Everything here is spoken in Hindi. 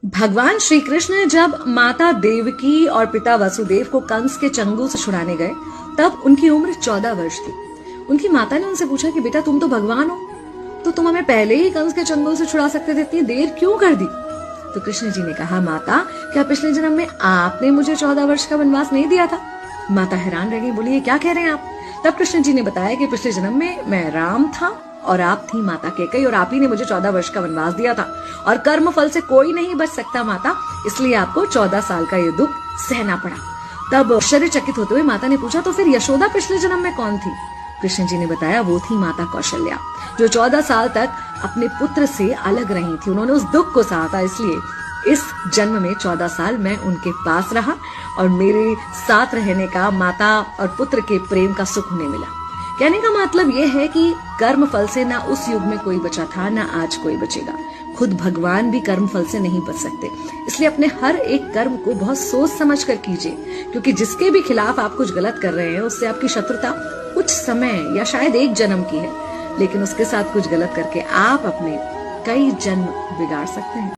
भगवान श्री कृष्ण जब माता देवकी और पिता वसुदेव को कंस के चंगुल से छुड़ाने गए तब उनकी उम्र 14 वर्ष थी। उनकी माता ने उनसे पूछा कि बेटा तुम तो भगवान हो, तो तुम हमें पहले ही कंस के चंगुल से छुड़ा सकते थे, इतनी देर क्यों कर दी? तो कृष्ण जी ने कहा, माता क्या पिछले जन्म में आपने मुझे 14 वर्ष का वनवास नहीं दिया था? माता हैरान रह गई, बोली ये क्या कह रहे हैं आप? तब कृष्ण जी ने बताया कि पिछले जन्म में मैं राम था और आप थी माता कैकेयी और आप ही ने मुझे 14 वर्ष का वनवास दिया था और कर्म फल से कोई नहीं बच सकता माता, इसलिए आपको 14 साल का ये दुख सहना पड़ा। तब आश्चर्यचकित होते हुए माता ने पूछा, तो फिर यशोदा पिछले जन्म में कौन थी? कृष्ण जी ने बताया, वो थी माता कौशल्या, जो 14 साल तक अपने पुत्र से अलग रही थी। उन्होंने उस दुख को सहा था, इसलिए इस जन्म में 14 साल मैं उनके पास रहा और मेरे साथ रहने का माता और पुत्र के प्रेम का सुख उन्हें मिला। कहने का मतलब यह है कि कर्म फल से ना उस युग में कोई बचा था, ना आज कोई बचेगा। खुद भगवान भी कर्म फल से नहीं बच सकते, इसलिए अपने हर एक कर्म को बहुत सोच समझ कर कीजिए, क्योंकि जिसके भी खिलाफ आप कुछ गलत कर रहे हैं उससे आपकी शत्रुता कुछ समय या शायद एक जन्म की है, लेकिन उसके साथ कुछ गलत करके आप अपने कई जन्म बिगाड़ सकते हैं।